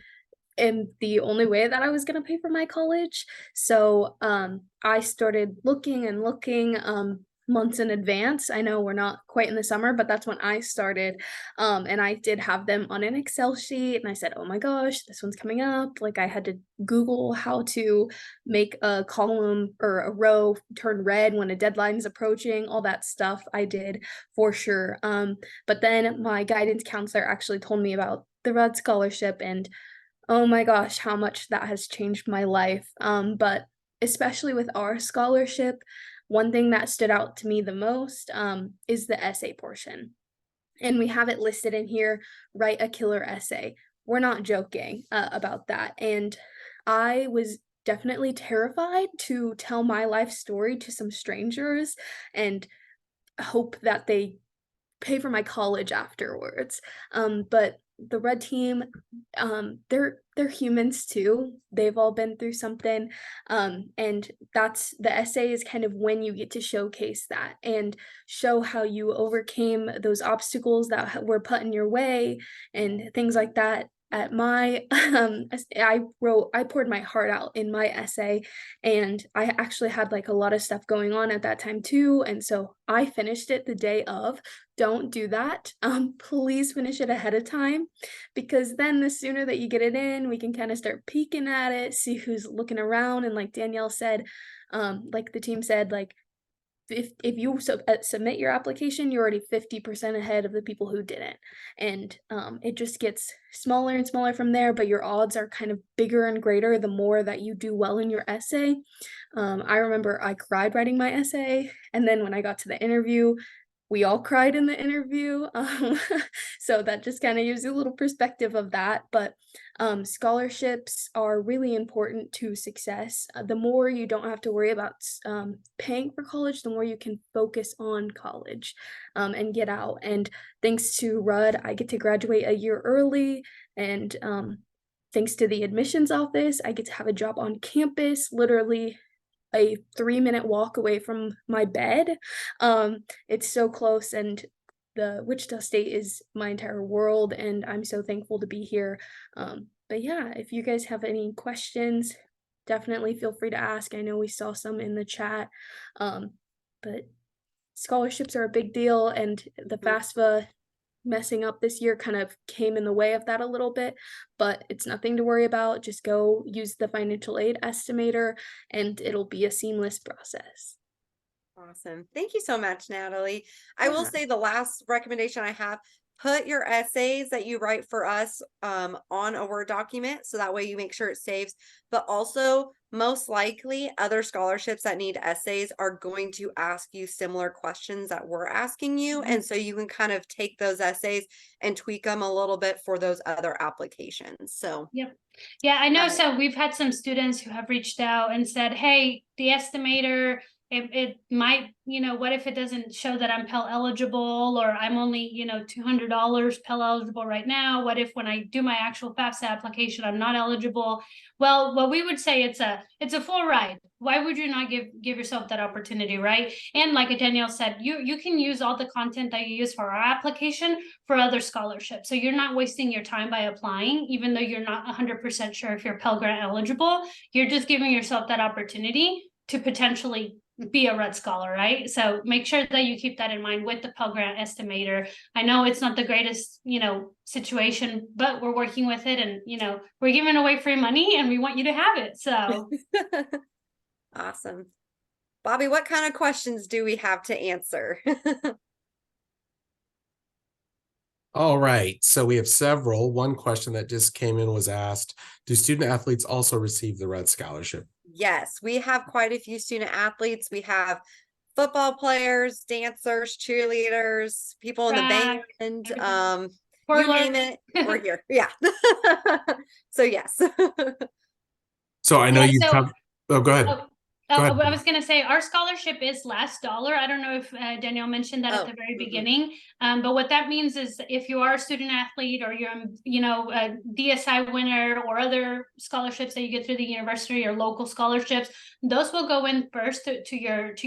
am the only way that I was gonna pay for my college. So I started looking and looking months in advance. I know we're not quite in the summer, but that's when I started. And I did have them on an Excel sheet and I said, oh my gosh, this one's coming up. Like I had to Google how to make a column or a row turn red when a deadline is approaching, all that stuff I did for sure. But then my guidance counselor actually told me about the Rudd Scholarship and oh my gosh, how much that has changed my life. But especially with our scholarship, one thing that stood out to me the most is the essay portion. And we have it listed in here, write a killer essay. We're not joking about that. And I was definitely terrified to tell my life story to some strangers and hope that they pay for my college afterwards. But the red team, they're humans too. They've all been through something. And that's the essay is kind of when you get to showcase that and show how you overcame those obstacles that were put in your way and things like that. At my I poured my heart out in my essay and I actually had like a lot of stuff going on at that time too. And so I finished it the day of. Don't do that. Please finish it ahead of time because then the sooner that you get it in, we can kind of start peeking at it, see who's looking around. And like Danielle said, like the team said, like if you submit your application, you're already 50% ahead of the people who didn't. And it just gets smaller and smaller from there, but your odds are kind of bigger and greater the more that you do well in your essay. I remember I cried writing my essay, and then when I got to the interview, we all cried in the interview. So that just kind of gives you a little perspective of that. But scholarships are really important to success. The more you don't have to worry about paying for college, the more you can focus on college and get out. And thanks to Rudd, I get to graduate a year early. And thanks to the admissions office, I get to have a job on campus, literally a 3-minute walk away from my bed. It's so close, and the Wichita State is my entire world, and I'm so thankful to be here. But yeah, if you guys have any questions, definitely feel free to ask. I know we saw some in the chat, but scholarships are a big deal, and the FAFSA messing up this year kind of came in the way of that a little bit, but it's nothing to worry about. Just go use the financial aid estimator and it'll be a seamless process. Awesome. Thank you so much, Natalie. I will say the last recommendation I have, put your essays that you write for us on a Word document so that way you make sure it saves. But also, most likely, other scholarships that need essays are going to ask you similar questions that we're asking you. And so you can kind of take those essays and tweak them a little bit for those other applications. So, yep. Yeah, I know. So we've had some students who have reached out and said, hey, the estimator, it might, what if it doesn't show that I'm Pell eligible, or I'm only, $200 Pell eligible right now? What if when I do my actual FAFSA application, I'm not eligible? Well, what we would say, it's a full ride. Why would you not give yourself that opportunity, right? And like Danielle said, you can use all the content that you use for our application for other scholarships. So you're not wasting your time by applying, even though you're not 100% sure if you're Pell Grant eligible. You're just giving yourself that opportunity to potentially be a Rudd Scholar, right? So make sure that you keep that in mind with the Pell Grant estimator. I know it's not the greatest, situation, but we're working with it, and we're giving away free money and we want you to have it. So awesome. Bobby, what kind of questions do we have to answer? All right, so we have several. One question that just came in was asked, do student athletes also receive the Rudd Scholarship? Yes, we have quite a few student athletes. We have football players, dancers, cheerleaders, people in the band, you name it, we're here. Yeah. So yes. So I know go ahead. Go ahead. I was going to say our scholarship is last dollar. I don't know if Danielle mentioned that at the very beginning. But what that means is if you are a student athlete or you're, a DSI winner or other scholarships that you get through the university or local scholarships, those will go in first to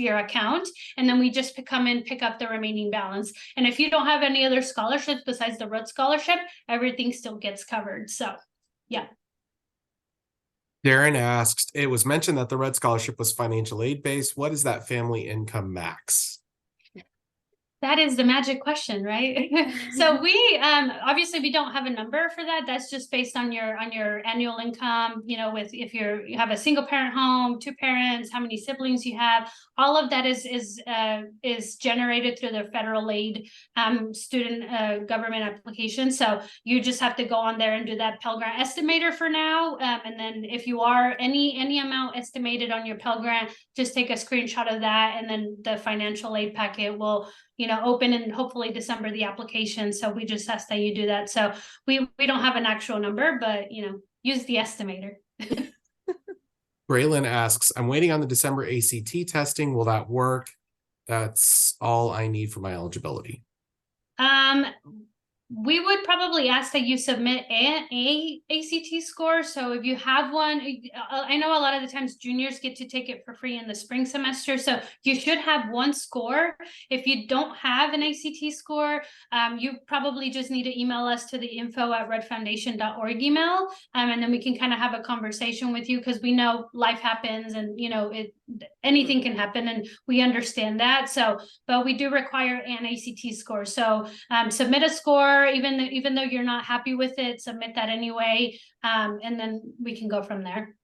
your account. And then we just come in, pick up the remaining balance. And if you don't have any other scholarships besides the Rudd Scholarship, everything still gets covered. So, yeah. Darren asks, it was mentioned that the Red Scholarship was financial aid based. What is that family income max? That is the magic question, right? So we obviously we don't have a number for that. That's just based on your annual income, with if you have a single parent home, 2 parents, how many siblings you have. All of that is generated through the federal aid student government application. So you just have to go on there and do that Pell Grant estimator for now. And then if you are any amount estimated on your Pell Grant, just take a screenshot of that, and then the financial aid packet will open in hopefully December the application. So we just ask that you do that. So we don't have an actual number, but use the estimator. Braylon asks, I'm waiting on the December ACT testing. Will that work? That's all I need for my eligibility. We would probably ask that you submit a ACT score. So if you have one, I know a lot of the times juniors get to take it for free in the spring semester. So you should have one score. If you don't have an ACT score, you probably just need to email us to the info@redfoundation.org email. And then we can kind of have a conversation with you, because we know life happens and, anything can happen, and we understand that. So, but we do require an ACT score. So submit a score, even though you're not happy with it, submit that anyway. And then we can go from there.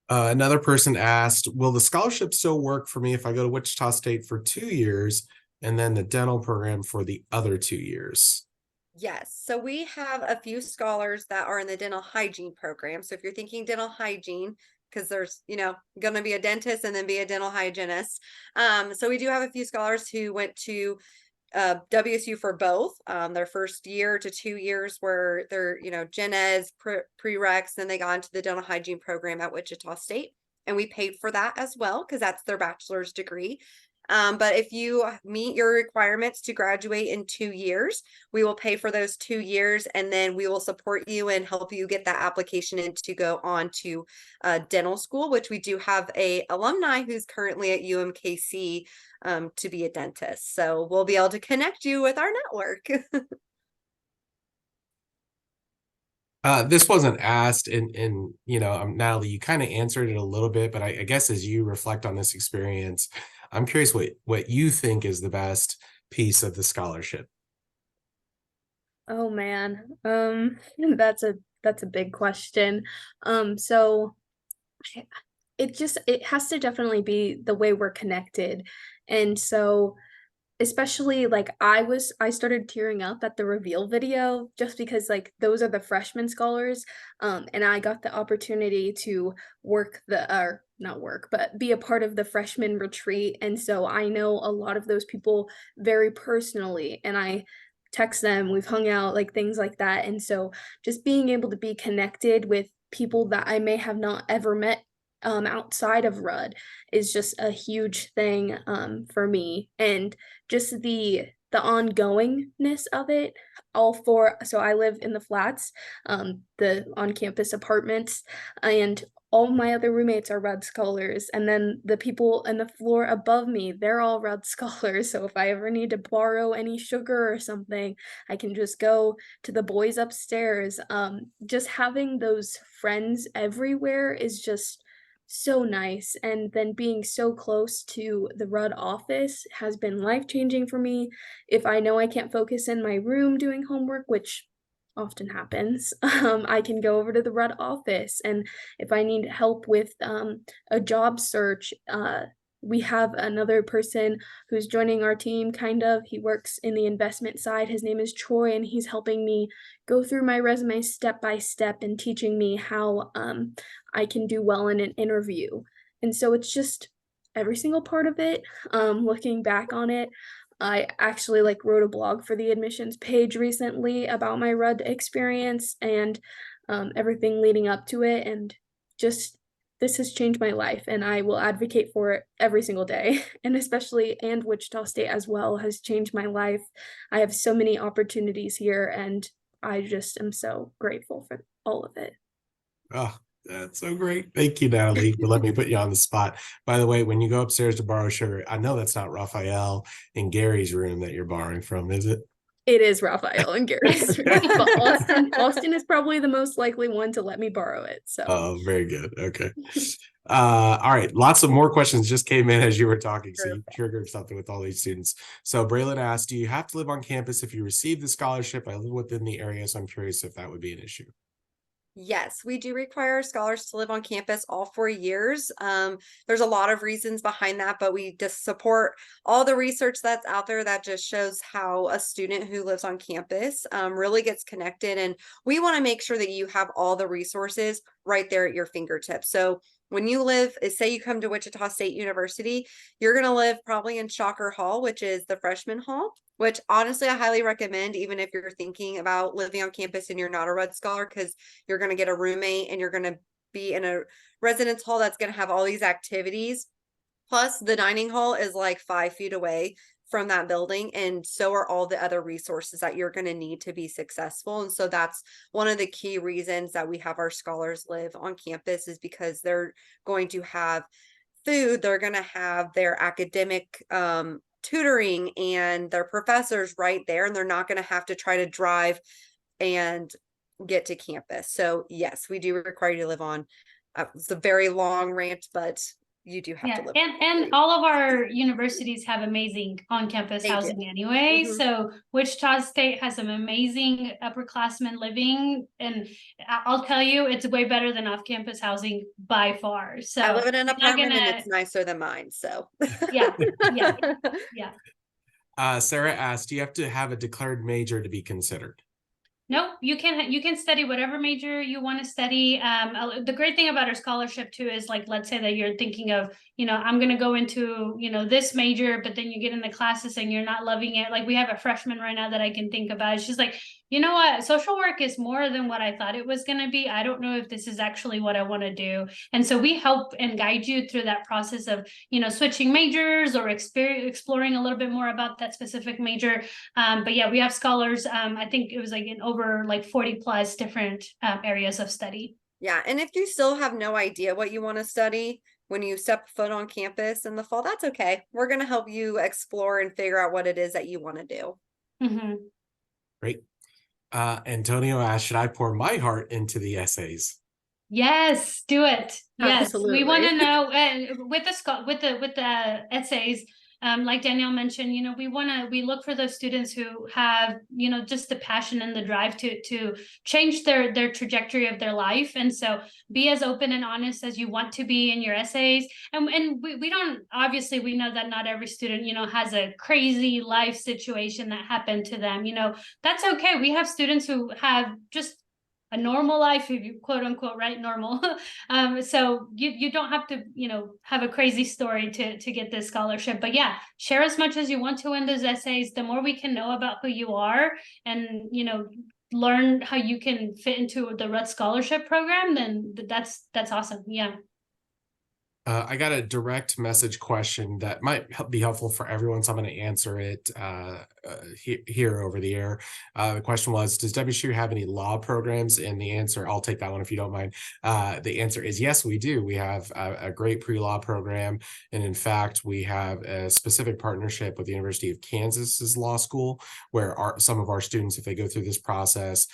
Another person asked, will the scholarship still work for me if I go to Wichita State for 2 years and then the dental program for the other 2 years? Yes. So we have a few scholars that are in the dental hygiene program. So if you're thinking dental hygiene, because there's, going to be a dentist and then be a dental hygienist. So we do have a few scholars who went to WSU for both their first year to 2 years, where they're gen eds prereqs, then they got into the dental hygiene program at Wichita State, and we paid for that as well because that's their bachelor's degree. But if you meet your requirements to graduate in 2 years, we will pay for those 2 years, and then we will support you and help you get that application in to go on to dental school, which we do have a alumni who's currently at UMKC to be a dentist. So we'll be able to connect you with our network. This wasn't asked, and Natalie, you kind of answered it a little bit, but I guess as you reflect on this experience, I'm curious what you think is the best piece of the scholarship. Oh man, that's a big question. So it has to definitely be the way we're connected, and so especially like I started tearing up at the reveal video just because like those are the freshman scholars, and I got the opportunity to not work, but be a part of the freshman retreat, and so I know a lot of those people very personally, and I text them, we've hung out, like things like that. And so just being able to be connected with people that I may have not ever met outside of Rudd is just a huge thing for me, and just the ongoingness of it. So I live in the flats, the on-campus apartments, and all my other roommates are Rudd scholars, and then the people on the floor above me, they're all Rudd scholars. So if I ever need to borrow any sugar or something, I can just go to the boys upstairs. Just having those friends everywhere is just so nice, and then being so close to the Rudd office has been life-changing for me. If I know I can't focus in my room doing homework, which often happens, I can go over to the Rudd office, and if I need help with a job search, we have another person who's joining our team, kind of. He works in the investment side. His name is Troy, and he's helping me go through my resume step by step and teaching me how I can do well in an interview. And so it's just every single part of it. Looking back on it, I actually wrote a blog for the admissions page recently about my Rudd experience and everything leading up to it, and just this has changed my life, and I will advocate for it every single day. And Wichita State as well has changed my life. I have so many opportunities here, and I just am so grateful for all of it. Oh, that's so great. Thank you, Natalie, for letting me put you on the spot. By the way, when you go upstairs to borrow sugar, I know that's not Raphael and Gary's room that you're borrowing from, is it? It is Raphael and Gary's room, but Austin is probably the most likely one to let me borrow it. So Oh, very good. Okay. All right. Lots of more questions just came in as you were talking. So you triggered something with all these students. So Braylon asked, do you have to live on campus if you receive the scholarship? I live within the area, so I'm curious if that would be an issue. Yes, we do require scholars to live on campus all 4 years. There's a lot of reasons behind that, but we just support all the research that's out there that just shows how a student who lives on campus really gets connected. And we want to make sure that you have all the resources right there at your fingertips. So when you live, say you come to Wichita State University, you're going to live probably in Shocker Hall, which is the freshman hall, which honestly I highly recommend, even if you're thinking about living on campus and you're not a Red Scholar, because you're going to get a roommate and you're going to be in a residence hall that's going to have all these activities. Plus, the dining hall is like 5 feet away from that building, and so are all the other resources that you're going to need to be successful. And so that's one of the key reasons that we have our scholars live on campus, is because they're going to have food, they're going to have their academic tutoring and their professors right there, and they're not going to have to try to drive and get to campus. So yes, we do require you to live on. It's a very long rant, but you do have to live. And all of our universities have amazing on-campus housing anyway. So Wichita State has some amazing upperclassmen living, and I'll tell you, it's way better than off-campus housing by far. So I live in an apartment and it's nicer than mine. So yeah. Sarah asked, do you have to have a declared major to be considered? No, you can study whatever major you want to study. The great thing about our scholarship too is, like, let's say that you're thinking of, I'm going to go into, this major, but then you get in the classes and you're not loving it. Like, we have a freshman right now that I can think about. She's like, you know what, social work is more than what I thought it was going to be. I don't know if this is actually what I want to do. And so we help and guide you through that process of, switching majors or exploring a little bit more about that specific major. But yeah, we have scholars. I think it was like in over like 40 plus different areas of study. Yeah. And if you still have no idea what you want to study when you step foot on campus in the fall, that's okay. We're going to help you explore and figure out what it is that you want to do. Great. Antonio asked, should I pour my heart into the essays? Yes, do it. Yes, absolutely. we want to know with the essays. Like Danielle mentioned, we look for those students who have, just the passion and the drive to change their trajectory of their life. And so be as open and honest as you want to be in your essays. And we don't, obviously we know that not every student, has a crazy life situation that happened to them. That's okay. We have students who have just a normal life, if you quote unquote, right, normal. So you don't have to, have a crazy story to get this scholarship. But yeah, share as much as you want to in those essays. The more we can know about who you are and, learn how you can fit into the Rudd Scholarship Program, then that's awesome. Yeah. I got a direct message question that might be helpful for everyone, so I'm going to answer it here over the air. The question was, does WSU have any law programs? And the answer, I'll take that one if you don't mind. The answer is yes, we do. We have a great pre-law program. And in fact, we have a specific partnership with the University of Kansas's law school, where some of our students, if they go through this process,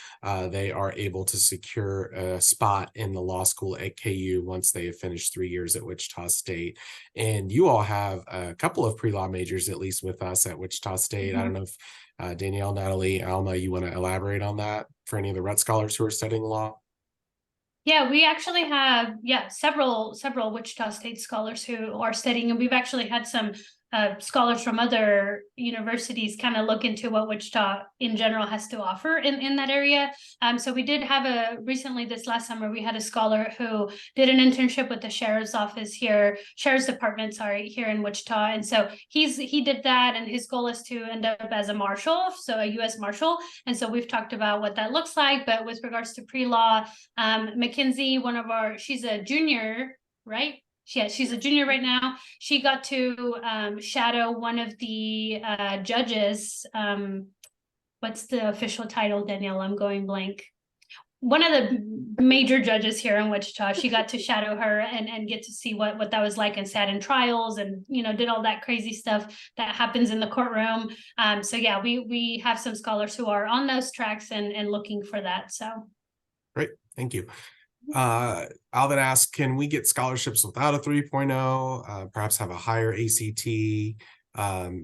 they are able to secure a spot in the law school at KU once they have finished 3 years at Wichita State. And you all have a couple of pre-law majors, at least with us at Wichita State. I don't know if Danielle, Natalie, Alma, you want to elaborate on that for any of the Rudd Scholars who are studying law? Yeah, we actually have, several Wichita State scholars who are studying, and we've actually had some scholars from other universities kind of look into what Wichita in general has to offer in that area. So we did have recently this last summer, we had a scholar who did an internship with the sheriff's department, here in Wichita. And so he did that, and his goal is to end up as a marshal, so a U.S. Marshal. And so we've talked about what that looks like. But with regards to pre-law, Mackenzie, she's a junior right? She's a junior right now. She got to shadow one of the judges. What's the official title, Danielle? I'm going blank. One of the major judges here in Wichita. She got to shadow her and get to see what that was like, and sat in trials and, you know, did all that crazy stuff that happens in the courtroom. So yeah, we have some scholars who are on those tracks and looking for that. So Great, thank you. Alvin asks, can we get scholarships without a 3.0, perhaps have a higher ACT?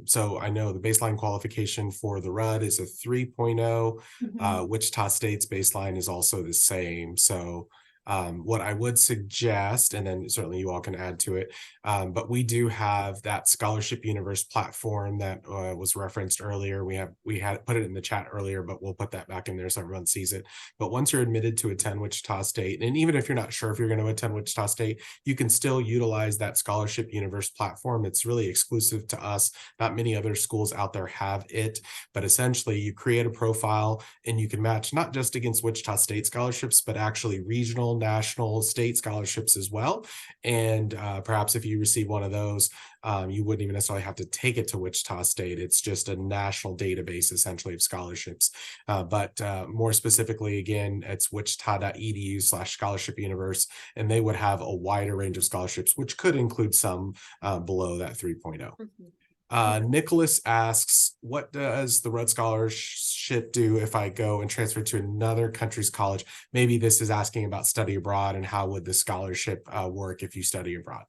So I know the baseline qualification for the RUD is a 3.0. Wichita State's baseline is also the same. So what I would suggest, and then certainly you all can add to it, but we do have that Scholarship Universe platform that was referenced earlier. We had put it in the chat earlier, but we'll put that back in there so everyone sees it. But once you're admitted to attend Wichita State, and even if you're not sure if you're going to attend Wichita State, you can still utilize that Scholarship Universe platform. It's really exclusive to us. Not many other schools out there have it, but essentially you create a profile and you can match not just against Wichita State scholarships, but actually regional, national, state scholarships as well. And perhaps if you receive one of those, you wouldn't even necessarily have to take it to Wichita State. It's just a national database essentially of scholarships. But more specifically, again, it's Wichita.edu/scholarship universe, and they would have a wider range of scholarships, which could include some below that 3.0. Nicholas asks, what does the RUD scholarship do if I go and transfer to another country's college? Maybe this is asking about study abroad, and how would the scholarship work if you study abroad?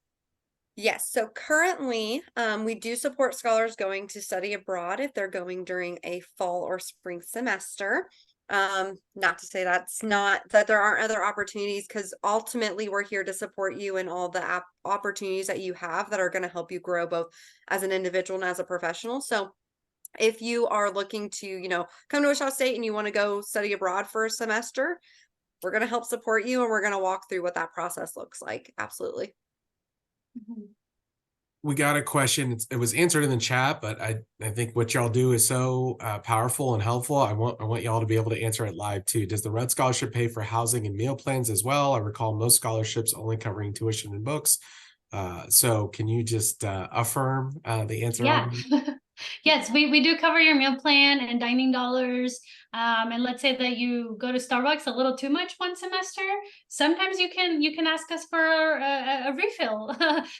Yes, so currently we do support scholars going to study abroad if they're going during a fall or spring semester. Not to say that there aren't other opportunities, because ultimately we're here to support you in all the opportunities that you have that are going to help you grow both as an individual and as a professional. So if you are looking to, you know, come to Wichita State and you want to go study abroad for a semester, we're going to help support you, and we're going to walk through what that process looks like. Absolutely. We got a question. It was answered in the chat, but I think what y'all do is so powerful and helpful. I want y'all to be able to answer it live too. Does the RUD scholarship pay for housing and meal plans as well? I recall most scholarships only covering tuition and books. So can you just affirm the answer? Yeah. Yes, we do cover your meal plan and dining dollars. And let's say that you go to Starbucks a little too much one semester. Sometimes you can ask us for a refill.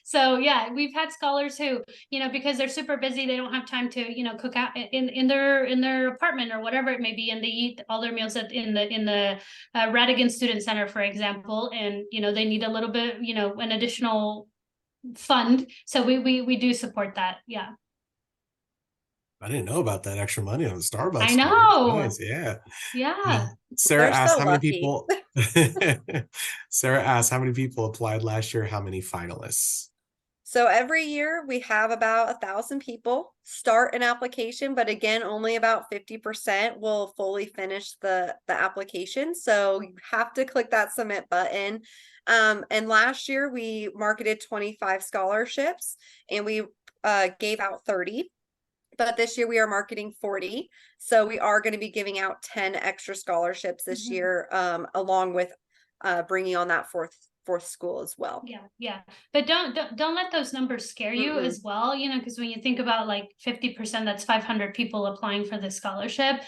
So yeah, we've had scholars who, you know, because they're super busy, they don't have time to, you know, cook out in their apartment or whatever it may be, and they eat all their meals in the Radigan Student Center, for example, and you know they need a little bit, you know, an additional fund. So we do support that. Yeah. I didn't know about that extra money on the Starbucks. I know. Nice. Yeah. Yeah. Sarah They're asked so how many lucky. people Sarah asked how many people applied last year, how many finalists? So every year we have about 1,000 people start an application, but again, only about 50% will fully finish the application. So you have to click that submit button. And last year we marketed 25 scholarships and we gave out 30. But this year we are marketing 40. So we are going to be giving out 10 extra scholarships this year, along with bringing on that fourth school as well. Yeah. But don't let those numbers scare you as well, you know, because when you think about like 50%, that's 500 people applying for the scholarship.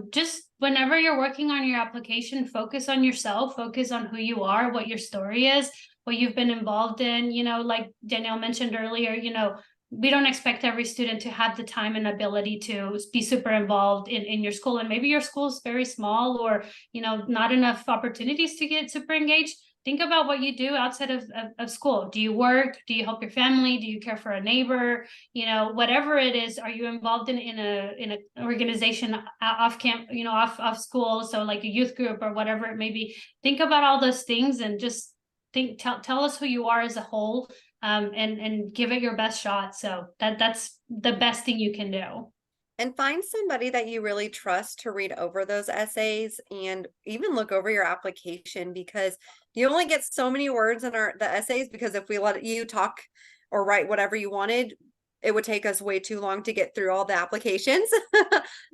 Just whenever you're working on your application, focus on yourself, focus on who you are, what your story is, what you've been involved in, you know, like Danielle mentioned earlier, you know, we don't expect every student to have the time and ability to be super involved in your school. And maybe your school is very small, or, you know, not enough opportunities to get super engaged. Think about what you do outside of school. Do you work? Do you help your family? Do you care for a neighbor? You know, whatever it is, are you involved in an organization off camp, you know, off school? So like a youth group or whatever it may be. Think about all those things and just tell us who you are as a whole. And give it your best shot. So that's the best thing you can do. And find somebody that you really trust to read over those essays and even look over your application, because you only get so many words in the essays, because if we let you talk or write whatever you wanted, it would take us way too long to get through all the applications.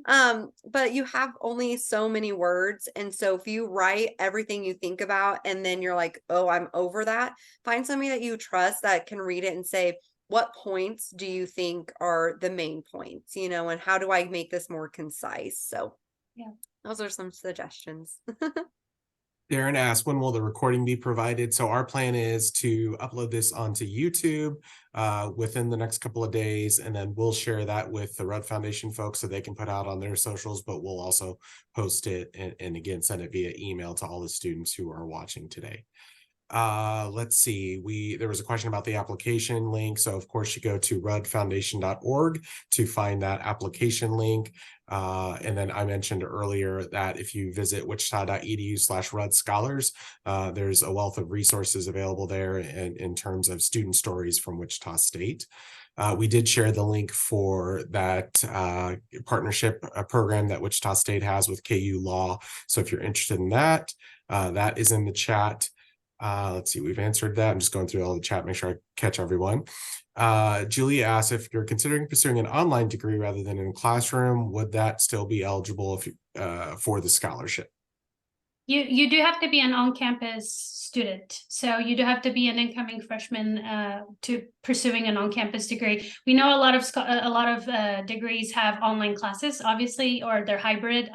But you have only so many words. And so if you write everything you think about and then you're like, oh, I'm over that, find somebody that you trust that can read it and say, what points do you think are the main points, and how do I make this more concise? So Yeah. Those are some suggestions. Darren asked, when will the recording be provided? So our plan is to upload this onto YouTube within the next couple of days, and then we'll share that with the Rudd Foundation folks so they can put out on their socials, but we'll also post it and again, send it via email to all the students who are watching today. Let's see, there was a question about the application link. So of course you go to ruddfoundation.org to find that application link. And then I mentioned earlier that if you visit Wichita.edu/Rudd Scholars, there's a wealth of resources available there in terms of student stories from Wichita State. We did share the link for that partnership program that Wichita State has with KU Law. So if you're interested in that, that is in the chat. Let's see, we've answered that. I'm just going through all the chat, make sure I catch everyone. Julia asks, if you're considering pursuing an online degree rather than in a classroom, would that still be eligible for the scholarship? You do have to be an on-campus student. So you do have to be an incoming freshman to pursuing an on-campus degree. We know a lot of degrees have online classes, obviously, or they're hybrid,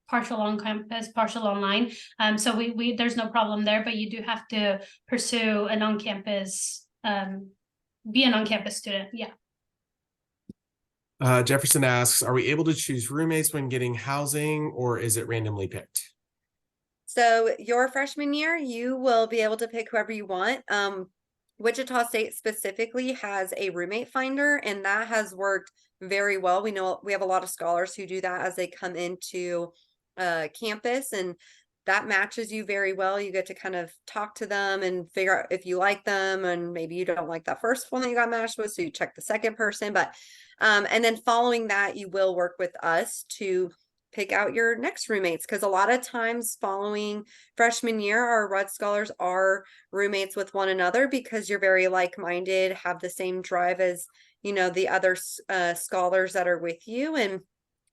partial on campus, partial online. So we there's no problem there, but you do have to pursue an on-campus, be an on-campus student. Yeah. Jefferson asks, are we able to choose roommates when getting housing, or is it randomly picked? So your freshman year, you will be able to pick whoever you want. Wichita State specifically has a roommate finder, and that has worked very well. We know we have a lot of scholars who do that as they come into campus, and that matches you very well. You get to kind of talk to them and figure out if you like them, and maybe you don't like that first one that you got matched with, so you check the second person. But and then following that, you will work with us to pick out your next roommates, because a lot of times following freshman year, our Rudd scholars are roommates with one another because you're very like-minded, have the same drive as the other scholars that are with you, and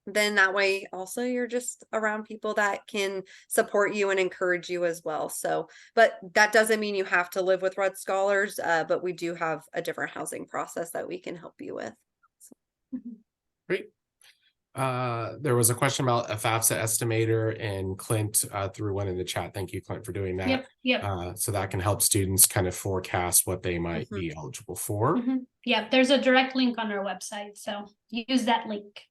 then that way also you're just around people that can support you and encourage you as well. So, but that doesn't mean you have to live with Rudd scholars, but we do have a different housing process that we can help you with. So. Great. There was a question about a FAFSA estimator, and Clint threw one in the chat. Thank you, Clint, for doing that. Yep. So that can help students kind of forecast what they might be eligible for. Yep, there's a direct link on our website, so use that link.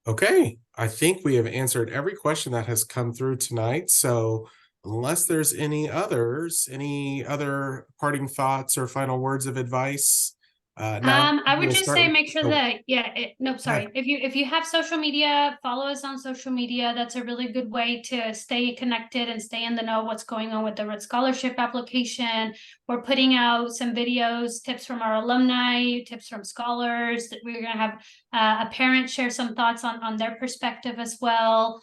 Okay, I think we have answered every question that has come through tonight. So unless there's any other parting thoughts or final words of advice, I would just say make sure that sorry. If you have social media, follow us on social media. That's a really good way to stay connected and stay in the know what's going on with the Rudd Scholarship application. We're putting out some videos, tips from our alumni, tips from scholars. We're gonna have a parent share some thoughts on their perspective as well.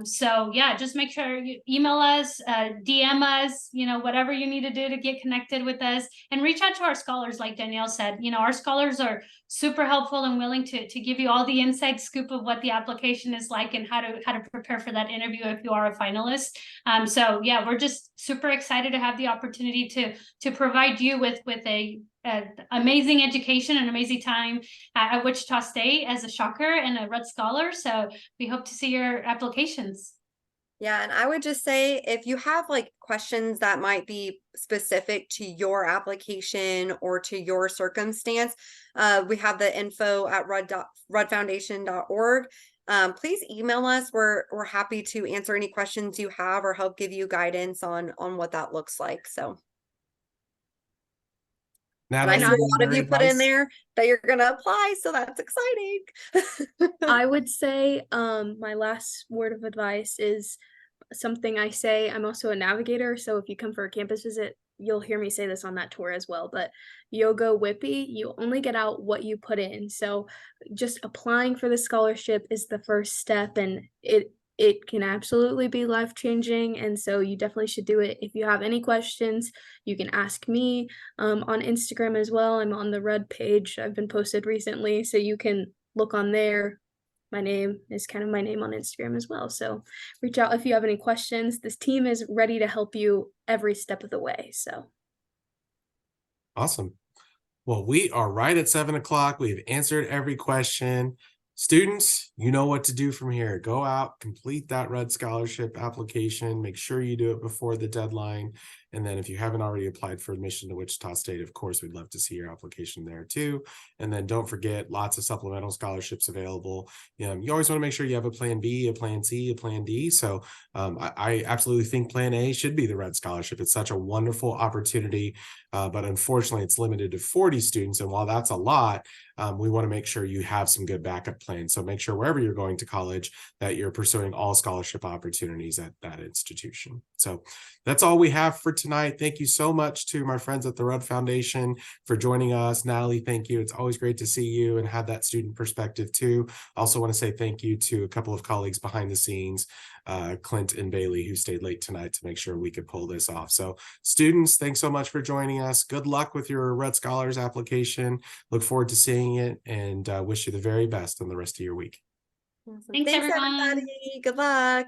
So yeah, just make sure you email us, DM us, whatever you need to do to get connected with us, and reach out to our scholars. Like Danielle said, our scholars are super helpful and willing to give you all the inside scoop of what the application is like and how to prepare for that interview if you are a finalist. So yeah, we're just super excited to have the opportunity to provide you with a amazing education and amazing time at Wichita State as a shocker and a Rudd Scholar. So we hope to see your applications. Yeah, and I would just say if you have questions that might be specific to your application or to your circumstance, we have the info at ruddfoundation.org. Please email us. We're happy to answer any questions you have or help give you guidance on what that looks like. So. And I know a lot of you put in there that you're going to apply, so that's exciting. I would say my last word of advice is something I say. I'm also a navigator, so if you come for a campus visit, you'll hear me say this on that tour as well. But Yoga Whippy, you only get out what you put in. So just applying for the scholarship is the first step, and it can absolutely be life-changing, and so you definitely should do it. If you have any questions, you can ask me on Instagram as well. I'm on the Rudd page. I've been posted recently, so you can look on there, my name is kind of my name on Instagram as well. So reach out if you have any questions. This team is ready to help you every step of the way. So Awesome. Well, we are right at 7 o'clock. We've answered every question. Students, you know what to do from here. Go out, complete that Red Scholarship application. Make sure you do it before the deadline. And then if you haven't already applied for admission to Wichita State, of course, we'd love to see your application there too. And then don't forget, lots of supplemental scholarships available. You always want to make sure you have a plan B, a plan C, a plan D. So I absolutely think plan A should be the Red Scholarship. It's such a wonderful opportunity, but unfortunately it's limited to 40 students. And while that's a lot, we want to make sure you have some good backup plans. So make sure wherever you're going to college that you're pursuing all scholarship opportunities at that institution. So that's all we have for tonight. Thank you so much to my friends at the Rudd Foundation for joining us. Natalie, thank you. It's always great to see you and have that student perspective too. I also want to say thank you to a couple of colleagues behind the scenes, Clint and Bailey, who stayed late tonight to make sure we could pull this off. So students, thanks so much for joining us. Good luck with your Red Scholars application. Look forward to seeing it, and wish you the very best on the rest of your week. Awesome. Thanks, everyone. Everybody. Good luck.